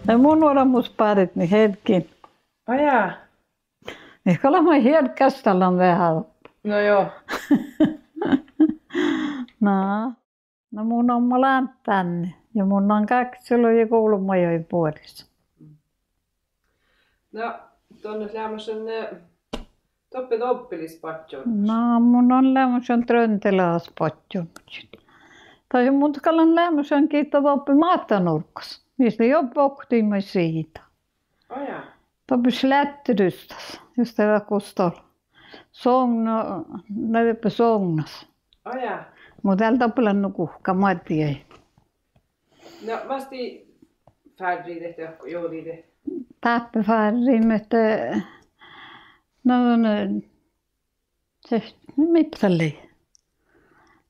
Ja mun olemusparit niin hetkin. Ajaa. Ehkä olemme hiedkäställä vähän. No joo. No mun on molemmat tänne. Ja mun on 2 silloin ja koulumajojen puolissa. No, tuonne lämmösen toppet oppilispatjon. No mun on lämmösen trönteläaspatjon. Tai mun kallan lämmösen kiittää oppi maatanurkkas. Mistä jo pohtimme siitä. Ajaa. Toppi slättyrystas. Just det kostalla. Sångna, näypä sångnas. Ajaa. Mutta täällä toppelannut kuhka, mä tiedän. No, vasti färdigt ja joulide. Pappa färdig, mutta no, se mitali.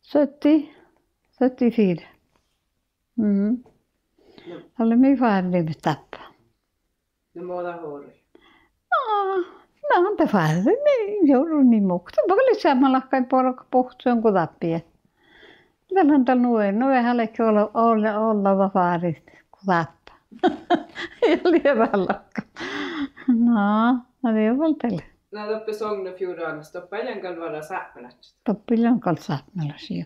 74. Mm. Oli minä färdig med tappa. No, muuta huori. No, on te färdig, niin joudun niin mukaan. Paljon samalla kai porukka pohtuu kuin tappia. Täällä on täällä nuori, no vähän leikki olla färdig kuin tappa. Ja lievällakka. No det är väl till. No, toppe sångna fjordan, stoppa jänkal vara säppelät. Toppiljan kanssa saapmelasi.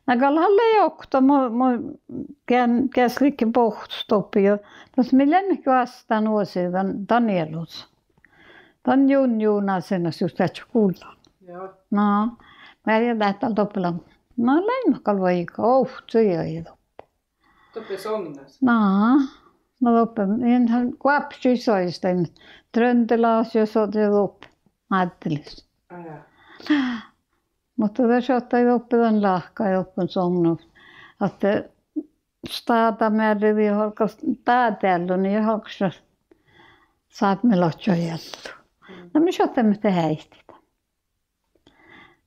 Näköllä leijokta, käslikki pohtstoppi jo. Tässä millenkin vastaan vuosiin Danielus. Tän juunasena just tätä kuullaan. Joo. No, mä en tätä toppilan. No, leimakal vaikka, se ei toppi. Toppe sångnas. No toppi. En kuapsi soista, tröntelas ja sote toppi. Ajattelis. Ajaa. Mutta tässä ottaa oppilan lahkaa ja oppin songnut. Että staata määrin ja halkas päätellu, niin ja halkas saat me lotsojeltu. No me sotamme te häistitä.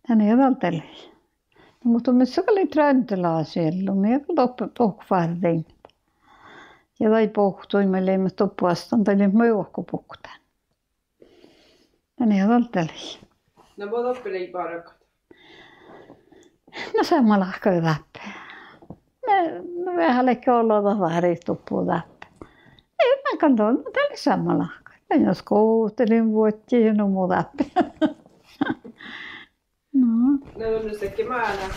Tänne ei välttele. No, mutta me oli tröntelaa siellä. Me ei ole pohkvarrin. Ja tai pohtui meille, me toppuastaan, tai me ei ole pohkutaan. Tänne ei välttele. No, muuta oppilei parakat. No samalla lahkaa läpi. No vähän leikki olla varituppuun läpi. Ei mä kantoin, no tälle samalla lahkaa. En jos kouttelin vuotti ja no muu läpi. No. No, on nyt sekin mä nähdään.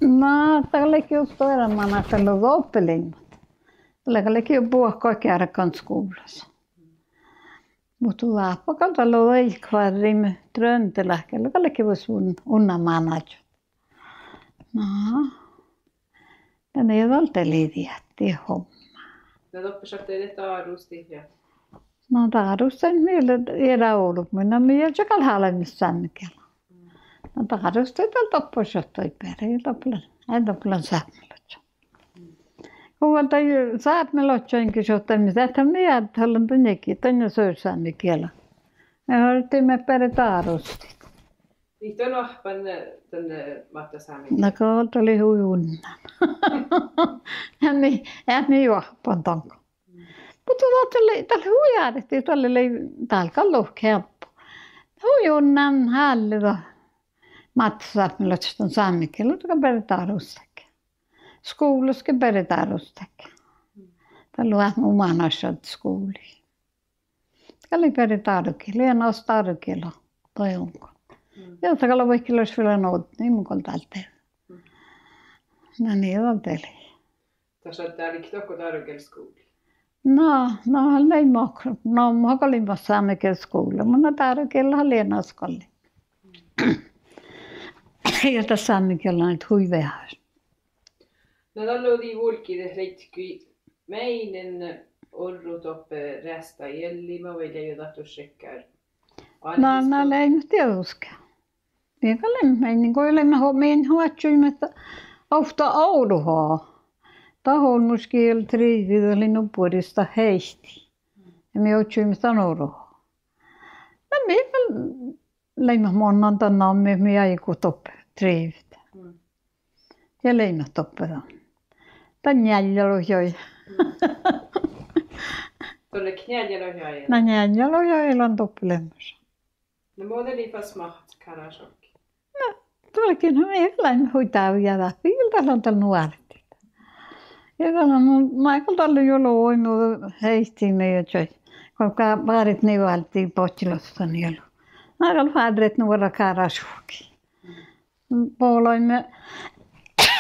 No, tällekin just toiramana, että on oppilin. Tällekin on puhua kaikkiaan kanskoulussa. Mutta läppä kantaa olla ikvarrimme tröntelähkellä. Tällekin voisi unnamanajo. No, tänne ei vältteli tiettiin homma. No, toppe saatteille taadusti ja... No taadusten meillä ei ollut, minä ei ole halemmissaan kela. No taadusten täällä toppuisottoi perään, ei toppulan saapmelotso. Kuvalta saapmelotsoinkin soittaa, mitä että minä ajattelin tännekin, tänne söysään kela. Me hoidettimme perään taadusti. Niitä on ahpan tänne Mattasäämiin. No koolta oli huijunnan. Ja niin ahpan tonko. Mutta tälle huijadettiin, täällä kalluh helppo. Huijunnan hallita Mattasäämiin saamikella, joka peritaarustakin. Skouluska peritaarustakin. Täällä on omana asjad skooli. Täällä oli peritaarukiela, ja nostaarukiela toi onko. Ja takalla vaikka olisi vielä nout, niin mun kolta alteen. No niin on teille. Tässä on täällä kitokko tarjokelskouli. No, ei maksa. No, mä olin vasta saamekeskuulla, mutta tarjokella oli enaskolli. Ja tässä saamekella on nyt huivea. No, täällä oli vuolkide reitkui meinen orrut oppe resta jelli, mä voin jo tahtua sekkään. No, ei nyt tieduskaan. Eikä lämmin, kun olemme meidän huotsuimme, että ofta Ouluhaa. Tahon muskiel triivit oli nupuudesta heisti. Ja me otsuimme sanoruhaa. No me leimme monnan tänne, me jäi kun toppe triivit. Ja leimme toppe tämän. Tän jäljälohjoi. Tuolle knäljälohjoi. No jäljälohjoi on toppelemassa. No, muuta liipas maht karasokki. Tuollakin on erilainen hoitaa vielä. Täällä on täällä nuoret. Ja sanon, mä eikä tälle jo loimu heistiin meidän tjöi. Koska vaarit nivaltiin Pochilasta nielu. Aika hadret nuora karasuuki. Puoloimme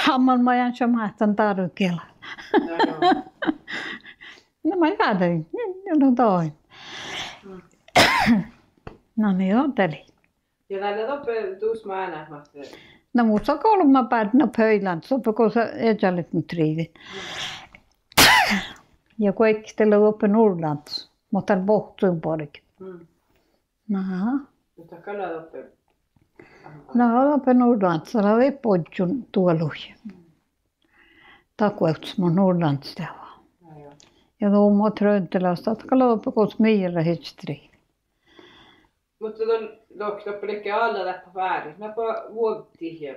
hammalmajan samahtan tarukella. No mä jäädyin, niin toin. No niin otteli. Ja näitä toppe tuus mä nähmästä. No mutta kolma päivänä pöylän, sopiko se etälet nyt riivin. Ja kaikki tällä oppe Nordlands, mutta pohtuin parikin. Naha. Mutta kalla toppe. No oppe Nordlands, siellä oli podjun tuoluja. Takuuts mun Nordlands tehdä. Ja tuomo tröntelästä, että kalla oppe koos meillä hitstri. Mutta tuon toppe liikkeen alla läppä väärin. Mä vuotti hier.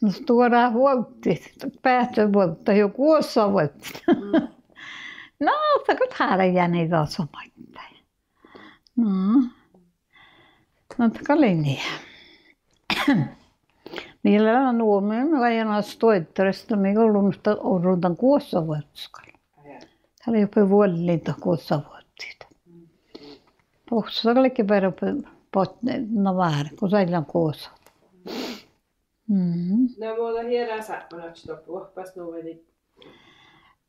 No tuodaan vuotti, päätä vuotta, jo kuossa vuotti. No, takut häällä jäni taas omaittain. No, takalini. Niillä on nuomia, mä ajan stoittarista, mikä on ollut odotan kuossa vuotta. Täällä jopa vuolinta kuossa vuotta. Pohjoisessa kaikki perä no väärä, kun saadaan kuossa. No, muuta hierää säppänät stoppu, ohpas nuoveli.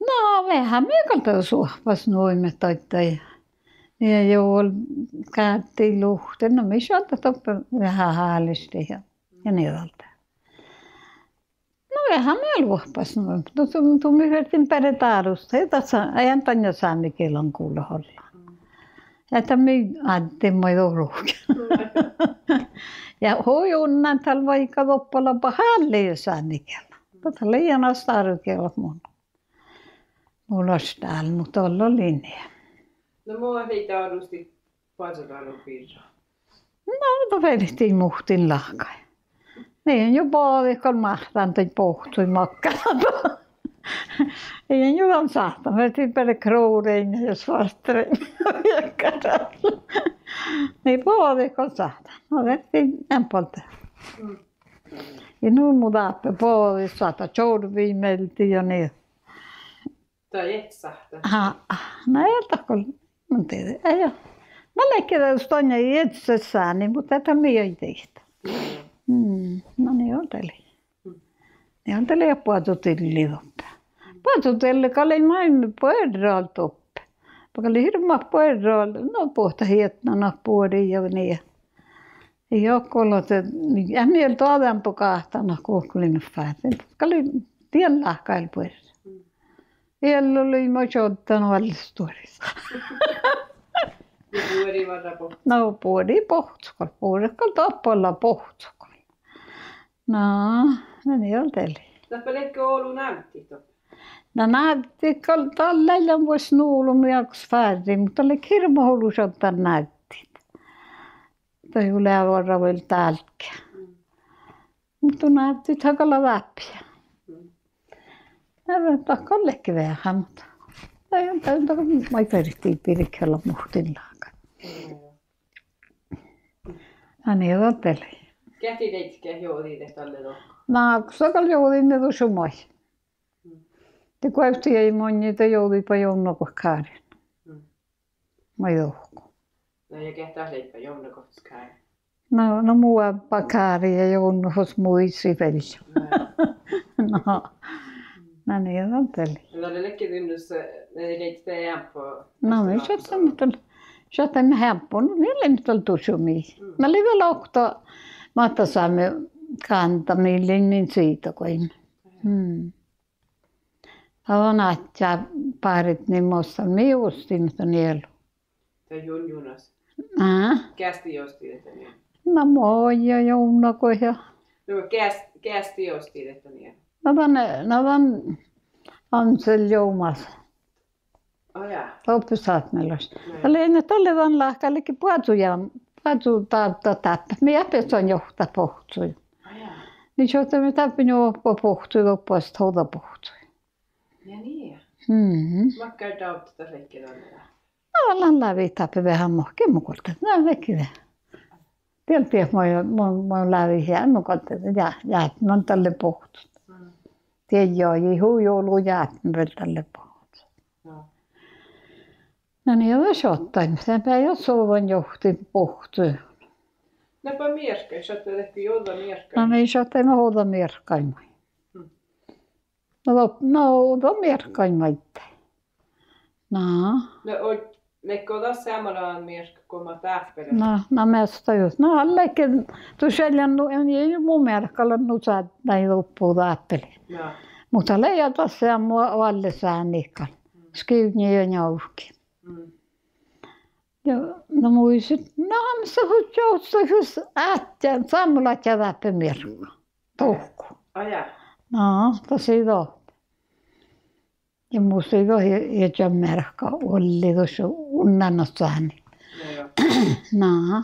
No, vähän meikalta suohpas nuimme toittain. Ja joul käytiin luhteen, no missä on toppe vähän häälisesti ja niiltä. No vähän me luohpas nuimme, mutta tuli yhden peretaarusta, ja tässä ajan tänne sännikielon kuulla ollaan. Ja tämä ajattelin mä joulukin. Ja hoiunnan tällä vaikka loppalla pahalle sännikielon. Tätä liian astarkielon mun. Mulla olisi täällä, mutta olla linja. No mua ei taarusti pasatalun piirro. No, vedettiin muhtin lahkai. Niin jo paadikon mahtaan tai pohtui makkarata. Ei jo on saattaa. Me vedettiin per kruurein ja svartrein. Niin paadikon saattaa. No vedettiin ämpolta. Ja nyt mun tappe paadikon saattaa. Jouduvin meltiin ja niin. Tai et sahta. No ei ole mä tiedän, ei ole. Mä leikkelen jos toinen itsessään, niin, mutta tätä minä ei tehdä. No niin on teille. Niin on teille ja puhutelli toppe. Puhutelli, kun oli näin puhutelli toppe. Kun oli hirma puhutelli, no puhuta hietnana puhutelli ja niin. Ei ole kolot, ja mieltä adampo kahtana kuhkulin fäätin. Kun oli tien lahkailla puhutelli. Siellä oli mä ottanut vallistuorissa. Ja puhuri varra pohtu. No puhuri pohtskol, puhurikol toppolla pohtskol. No niin on teille. Täppä leikko Oulu näytti toppe. No näytti, kun tällä voisi nuulun jaks färdi, mutta oli hirma hullus ottaa näyttit. Toi ylää varra vielä tälkkä. Mutta näyttit hakalla läpiä. Mä takallekin vähän, mutta mä perittiin pirikellä muhtinlaakaan. No niin, otteli. Kähti teitsikään joodille tälle lokko. No, kun sakal joodin ne tuossa moi. Te kuevti ei moni, te joodipa jounnokoh käärin. Mä johku. No ja kehtää leipä jounnokohtas käärin. No mua pakääri ja jounnohos muisi velja. No niin, otteli. No ne lekki tynnys, ne teitte jämpö. No me saatamme hämpö, no niille nyt oli tusumi. Mä olin vielä okta, mä saamme kantamille, niin siitä kuin. Haluan ajattaa parit niin muista, me ostin sitä nielu. Tai junjunas. Kästi josti, että niin. No moi ja jounako ja. No kästi josti, että niin. No van Ansel Joumas. Aja. Oppisaatmelos. Oli ne tolle van lahkallekin puhuttu tappa. Me jäpetään johtaa pohtui. Aja. Niin se me tappin jo pohtui loppuasti hoida pohtui. Ja niin. Makkar tautta reikki tällä. No ollaan läpi tappi vähän mohkin mukolta. No veikki vähän. Tieltiin, mä läpi hien mukolta. Ja mä tälle pohtui. tiedä, huijoulu jäätmyvel tälle pohjassa. No. No niin, on shottain. Sen päivä sovan johti pohtuu. Näpä mierskai, sä oot ehkä jolla mierskai. No niin, shottain hoida mierkkaimaa. No, mierkkaimaa itse. No. No, lekko taas samanaan mierskai, kun mä tähpelen. No mesta just. No, allekin, tu seljän, ei mun mierkkalla nusa näin loppuu tähpeli. No. Mutta leijata se mua alle säänikkaan. Skivni ja njauhki. Ja no muistit, no missä hutjoustus ähtää, sammulat ja läpi mirkka. Tohku. Aja. No, tosi tohti. Ja musta ei tohi jätää merkka oli tuossa unnannut sääni. No joo. No.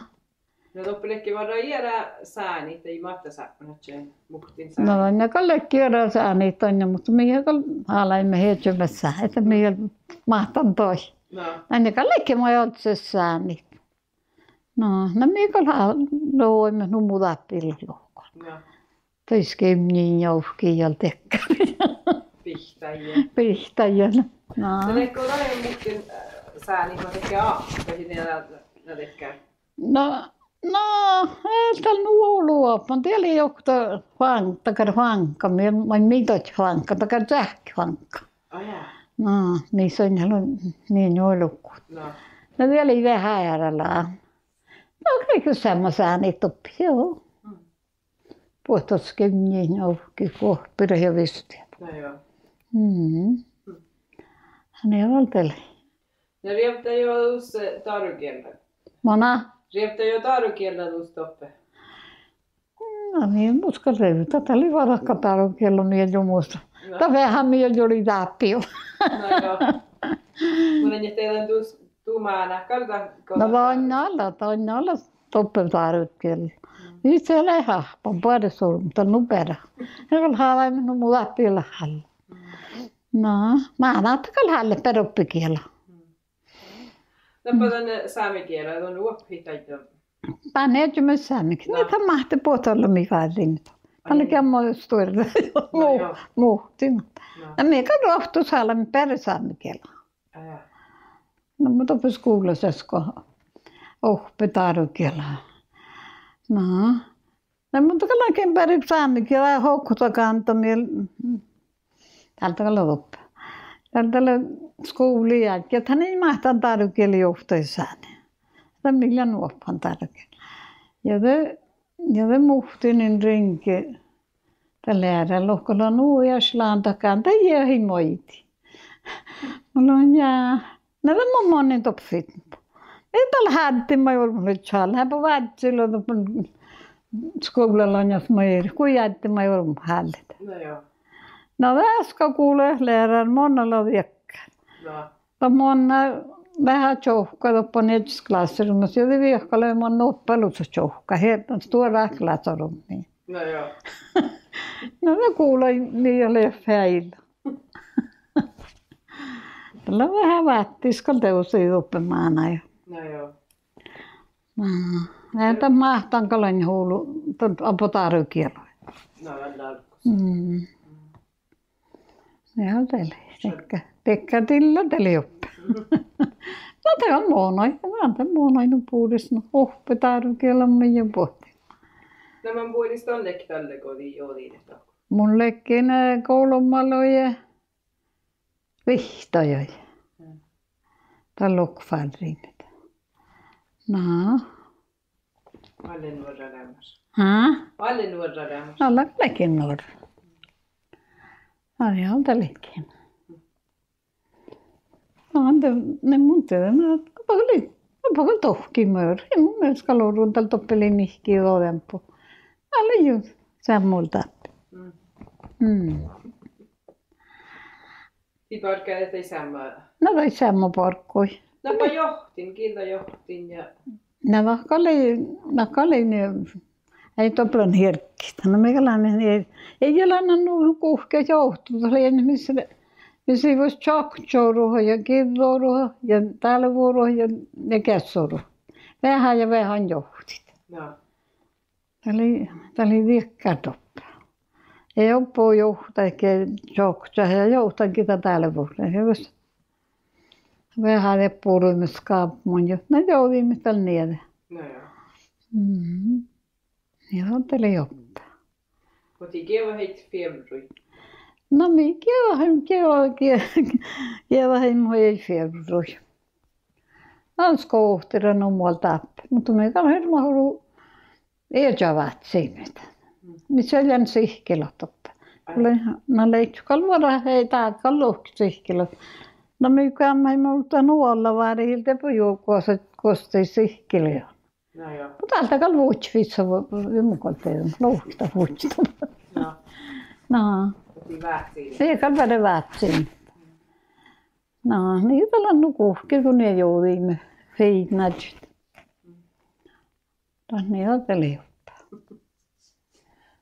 No toppelekki varra iärä sääni, ei mahta sääpänä sen muhtin sääni. No ne kaikki iärä sääni toinen, mutta minä haluamme jätää että minä mahtan toi. No. Ne kaikki mä oon se sääni. No minä loimme muuta pilloa. No. Toiskin niin jouhki ja tekkäri. Pihtäjä. No. No lekko toinen muhtin sääni, mä tekee aahtoihin ja nää tekee. No, ei täällä nuolua. Mä tiedän johtaa vankka, mä mitot vankka, takar sähkövankka. Aja. No, niissä on niin nuolukku. No. No vielä ei vähän järjellä. No, kaikki semmoisia niitä oppi, joo. Puhtauskin niin jouhki, kohpira ja vistiä. No joo. Ne valteli. Ne rieptä jo tuossa tarukieltä. Mona? Rieptä jo tarukieltä tuossa toppe. No niin, muska revitä. Tätä oli varakka tarukieltä, niin jo muista. Tämä vähän minä oli tappio. No joo. Mun en teillä tuumaana. No voin olla toppe tarukieltä. Nyt se ei hahpan puolesta, mutta nupera. He on havainut mun läppiillä halle. No, mä annattakaan halle peroppikielä. Näpä tänne saamikielä, on uoppihitaita. Paneet jo myös saamikin. Niitä mahti puolella mikä rinta. Ainakin mä stuirta muhtin. Ja mikä rohtus halle persaamikielä. No, mutta opis kuulosessa, kun oppi tarukielä. No, mutta kaiken perin saamikielä ja hokkuta kantamia. Täältä on loppu. Täältä skoulun jälkeen, hän ei mahtaa tarukieli johtaessaan. Tämä millä nuoppan tarukieli. Ja te muhtinin rinki. Tällä äärellä lohkolla nuujaslaan takaan, tai jäi moiti. Mulla on jää. Näitä mun monin toppit. Ei tällä hätti mä joudun nyt saalla. Häpä vaat silloin skoulalla on jos mä ei. Kun jätti mä joudun hällitä. No joo. No väskä kuulee läraren monella viekkään. No monna vähän tjohka toppa neljäs klassirumassa. Ja viekkalle mon noppelussa tjohka. Heitä stora klassarummiin. No joo. No se kuulee niin leffäillä. Tällä on vähän vättiskal teusi oppimaan aina. No joo. Näitä mahtaan kalen huulu apotaarykieloja. No on Ne on teille. Tekkä tillä teille oppi. No te on muonoi. Mä oon tämän muonoinut puhdistunut. Oppitaarykieloja meidän pohti. No mä puhdist tonnekin tälle kodin joodin. Mullekin koulumaloja vihtoja. Tai lokfärrinnet. No. Alle nuorra lämmäs. Hä? Alle nuorra lämmäs. Alla kaiken nuorra. Ai altaletkin. Ne mun työtä. Pakol tohki mör. Ei mun mielestä kalorun tal toppelin ihki odempo. Alla ju sammulta. Tiparkkäät ei samma. No toi samma parkkoi. Näpä johtin, kilta johtin ja... Ne nakali ne ei toplan herkkistä. No meikäläinen ei ole annanut kuhkea johtua. Missä ei voisi tjoktjoruha ja kirroruha ja talvuruha ja kässoruha. Vähän ja vähän johtit. No. Tämä oli viekkä toppa. Ei ole johtaa, eikä johtaa, ja johtakin täällä vuoden. Hyvät. Vähän ne puhuimme skaapuun, jo. No joudimme tällä niitä. No joo. Ja otteli joppaa. Mutta ei kieva heitä februari. No mi kieva heim ei februari. Ansko ohtira no muualta appi. Mutta me kallan mahdu ei javat siitä. Missä jän sihkilot oppa. No leitsukal vara hei taakal lohki sihkilot. No mikä mä multa nuolla vaarihilta pujuukossa kostei sihkilöön. No joo. Mutta täältä kal vuotsvitsa mukaan teidän lohkita vuotsta. No. No. Otin väätsiin. Ei kal vare väätsiin. No, niitä on nukuhki, kun ne joudimme feidnadjit. Niin on telioppa.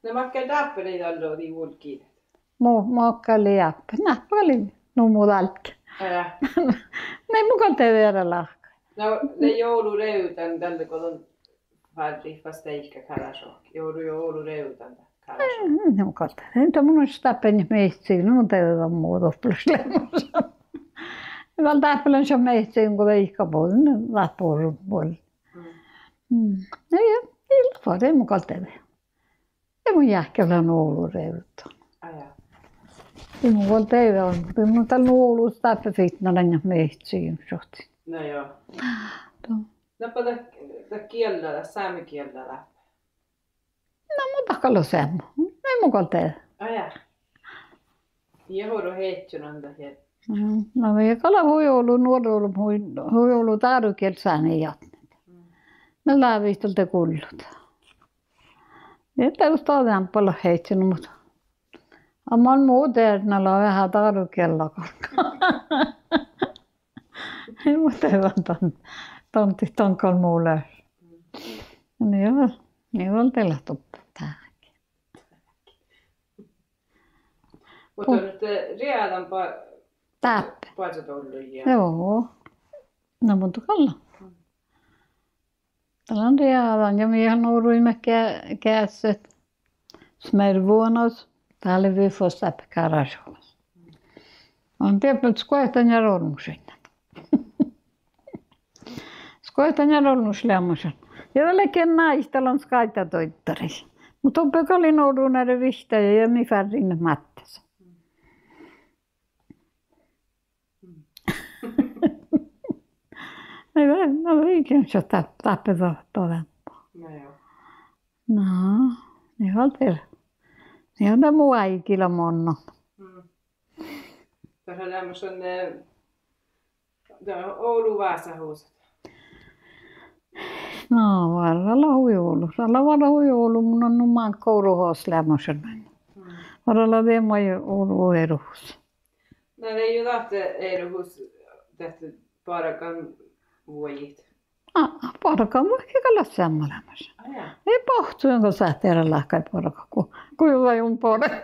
No makka tappeli tallo di vulkiin. Mokkali jappa. Nappali numudalki. Älä. Ne mukaan tehdä lahka. No ne joulureutan tälle kodon varri vasta eikä karasok. Joulureutan karasok. Ne mukaan tehdä. Entä mun on stappen meitsiin, no tehdä muuta pluslemassa. Väl tappelen se meitsiin, kun veikka puolin, lappuun puolin. Ei ilman, ei mukaan tehdä. Ei mun jääkkävälä joulureutan. Aja. Ei mukaan tehdä on. Mun täällä joulusta tappe fitnaden ja meitsiin. No joo. Nappa ta kielellä, saamikielellä. No mutta kallo semmo. Ei mukaan tehdä. Aja. Johoro heittynän tähän. No me kala huijoulu huijoulu taarukielsään ei jatnet. Me lävistöltä kullut. Että just todella paljon heittynut, mutta amman modernalla on vähän taarukielellä. Ei muuta hyvä tontti tonkal muulle. Niin on teillä tuppa tähänkin. Mutta nyt redan Täppä. paasatolluja. Joo. No mutta kalla. Tällä on redan ja me ihan nouduimme käset. Smervuonos. Täällä vi får säpp karasjolas. On tiepät skoetan ja rolmusin. Skoetan ja rolmuslemmosen. Ja välken naistella on skaita toittaris. Mutta on pekali nouduun näiden vihtäjä ja mi färrinne mättässä. No oikein se tappeta todempaa. No joo. No, niin on teillä. Niin on tämä muu äikillä monno. Tässä on lämmössä Oulu Vaasahuuset. No, varalla huijoulu. Salla vara huijoulu. Mun on numaan kouluhoos lämmösen. Varalla teema Oulu eruhus. No ne ei ole tahte eruhus tehty parakan vuojit. Parakan voi kalla semmo lämmösen. Aja. Ei pohtu, jonka sä tehdä lahkai parakan, kun hyvä on parakan.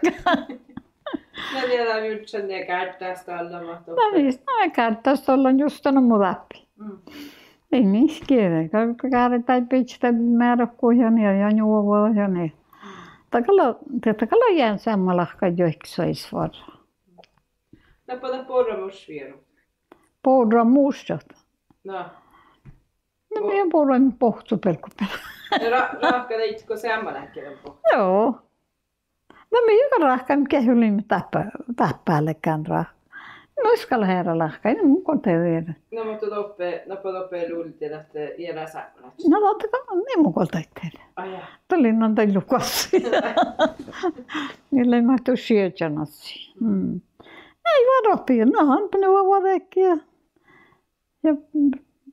No vielä nyt sen ne kärttästä alla mahtuu. No viis, no kärttästä olla just tänne mun läpi. Ei miskään, kääritään pitää määrä kujan ja juovaa ja niin. Takalla jään semmo lahkai joiksi olisi varaa. No pada porramusvieru. Poudra mustat. No. No minä poudran pohtu pelkupelä. Rahka teitsikö semmoläkkeen pohtu? Joo. No minä rahkan kehylimme täppäällekään rahka. No iskalla herra lahka, ei mun koteviedä. No mutta toppe luultiin, että jäädä sämmölät. No tottakaa, niin mun koteviedä. Aja. Tolin on teillä lukassa. Niillä ei mahtu sieltjanassi. Ei varopia, no hanpene varekkia. Ja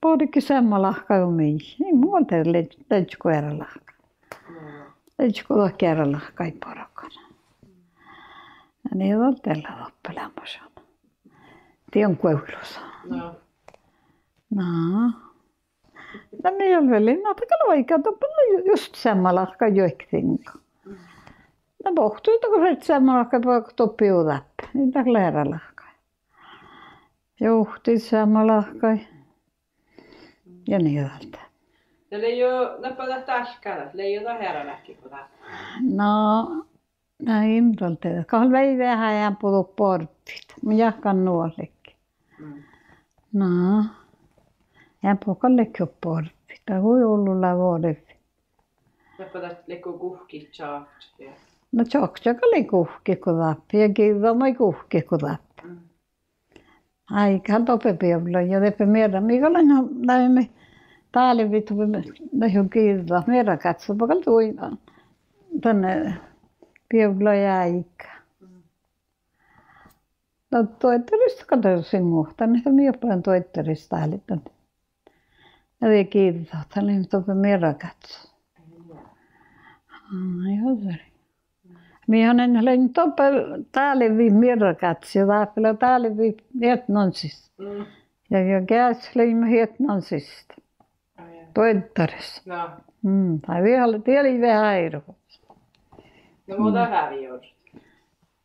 podikin semmo lahka jo mii. Ei mun teillä leitsikö herra lahka. Leitsikö tohki herra lahka ei porokana. Ja niin on teillä loppelemassa. Tien kuulussa. No. No niin on väliin, no takalla vaikka toppalla just semmo lahka joiktinko. No pohtuita, kun se semmo lahka toppi uudappi. Niin takalla herra lahka. Juhti semmo lahka. Ja niin on. Ja le ei ole nappada taskalla, le ei ole herralläkin kuin No, Näin imralta. Kahden vei vähän ja puhuu portit. Mä jahkan nuollekin. No. Ja puhukallekin portit. Tai hui ollulla vuodevi. Ja patat lekko kuhki tjaakt. No tjoktsakalle kuhki kudappi ja kiitomai kuhki kudappi. Aikaan topepiavilla ja tepe mierä. Mikälainen lähimme täällä vitu lähiö kiitos. Mierä katso pakal tuina. Tänne piavilla ja aikaa. No toitterista katsoisin muuta. Niitä mioppalan toitterista täällä. Ja te kiitos. Täällä tope mierä katso. Joo se. Minä en lähdin toppe täällä vi mierä katso. Ja täällä täällä vi Vietnamsista. Ja käs lähimme Vietnamsista. Toitterissa. No. Tai vielä tieli vähän airu. No muuta häviöt.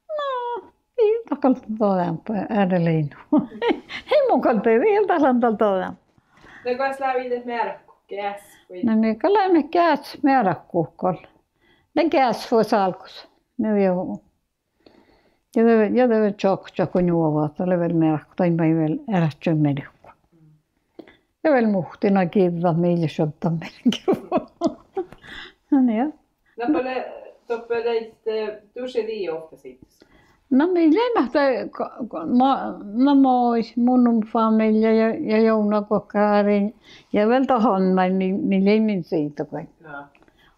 No, ei takalta todempa ääreleinu. Ei mukaan tee vielä talantal todempa. No kas lävitet märkku, käs. No niin, kalaimme käs määräkkuukolla. Ne käs voi salkus. Ne joo. Ja te tjokka kun juovat, ole vielä määräkku, tai mä ei vielä ärähtsy medikku. Ja vielä muhtina kiitos, meille sotta merkki. No niin. No pole toppeleit tuossa ofta sitten. No meillä ei mahtaa, no moi, mun familia ja Jouna Kokkarin ja vielä tohon, millä ei min siitä kai. No.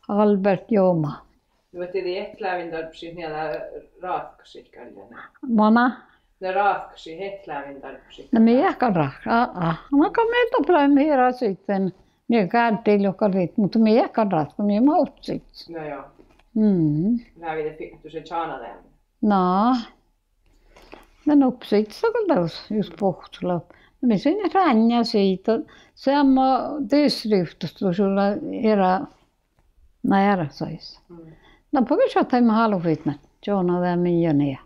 Albert Jooma. No te det lävindarpsi niillä raatkasit kaljan. Mona? Ne raatkasi lävindarpsi. No me ehkä rahkaa. Mä kan meiltä paljon mieraa sitten. Minä kääntiin joka riitti, mutta me ehkä rahkaa, minä maut sitten. No joo. Lävitet tuossa tjaanadeen. No. No nupsit sakaltaus just puhtula. Me sinne ränjä siitä. Se on tidsryhtöstä sulla era sais. No pakko mä haluan Joona vähän miljonia.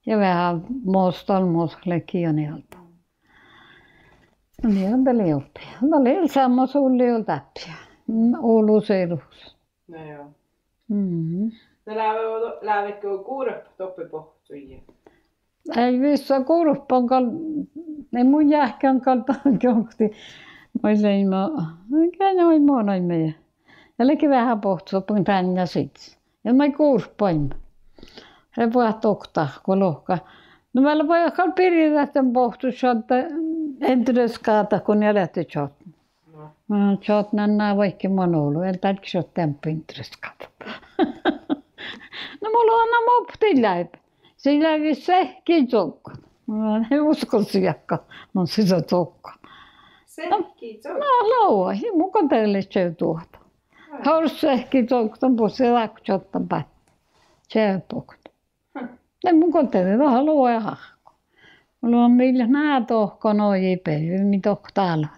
Ja vähän muustalla kionialta. No niin on tällä oppi. No oli samma sulli on täppiä. Oulu seilus. No joo. Mm. No lävitkö kuurep toppipohtuja? Ei vissa kuuruppan ne mun jähkän kalta johti. Mä olin mikä noin monoi meidän. Ja leki vähän pohtuupan tänne sit. Ja mä kuuruppain. Se voi tokta kun lohka. No mä voi ehkä piritähtän pohtuussa, että en edes kaata kun ne lähti tjot. Mä tjot nannaa vaikka mun ollut. En tältä tjot tempin edes kaata. No mulla on aina mopti läpi. Se läpi sehki tsokka. Mä en usko siakka. Mun sisä tsokka. Sehki tsokka? No laua. Ja mukaan teille se tuota. Haus sehki tsokka. Tämän puhuisi lakku tjottan päin. Se pokta. Ne mukaan teille vähän laua ja hahko. Mulla on millä nää tohko noi päivä. Mitä täällä.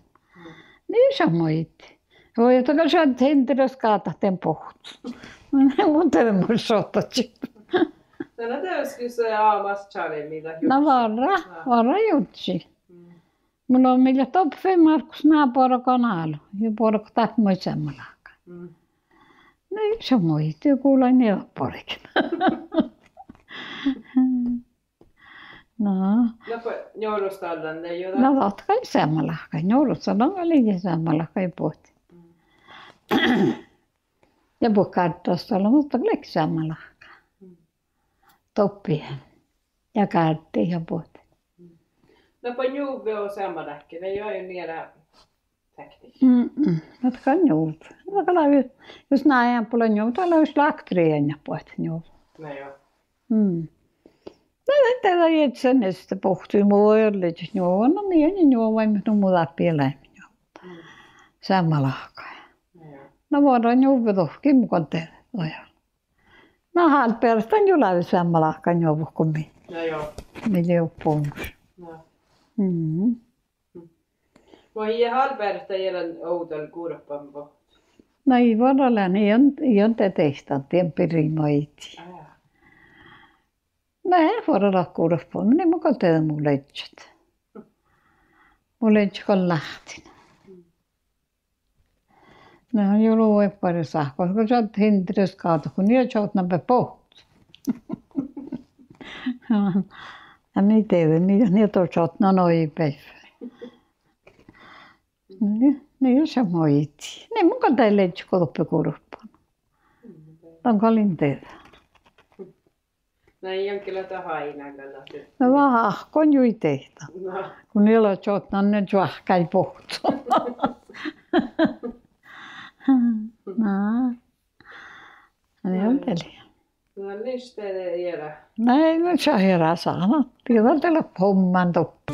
Niin samoitti. Voi, että kun sä oot henteräs kaata ten pohtu. Mun teille mun sotachi. No täysikö se aamas chale mitä No varra jutsi. Mulla on millä top 5 markus nää porokanalo. Ja porok tapmoi semmalaka. Niin samoitti ja kuulen niillä porikin. No. No joulustallan ne jo. No totta semmalaka. Joulustallan oli semmalaka ei puhuti. Ja puhkaattosta mutta kyllä semmalaka. Toppia. Ja kärtti ja puhuti. No på juve och sammanlagt. Det gör ju nere tekniskt. Mä kan juup. Mä kan jos näin puolen juup, täällä olisi laktrien ja puhuti juup. No joo. No täällä ei sen että puhuttiin mua jollekin juup. No mieni juup, vai minun muuta pieläimin juup. Sammalaka. No voidaan juup tohkin mukaan tehdä. No halpeastaan ju läpi sammalaka juup kuin minä. No joo. Millä juup puhumus. No. Voi halperasta jälleen outolla kuuroppan pohtu. No ei varalla, ei on teistä tiempirimaiti. No ei varalla kuuroppan, minä mukaan tehdä mun leitsät. Mun leitsät on lähtin. No on jo luuepari sahko, kun sä oot hinteres kaata, kun niitä sä oot näpä pohtu. Ja niin teille, niin tosiaan noin päivä. Niin se moiti. Niin mun teille ei kolpe kurppaan. Tämän kalin teille. Näin jonkinlainen tahainakalla. No vähän konjui tehtä. No. Kun niillä on jotna, ne juahkai pohtu. No. Niin on teille. No niin, sitten jäädä. Näin, no se herää saana. Tiedän teille homman toppi.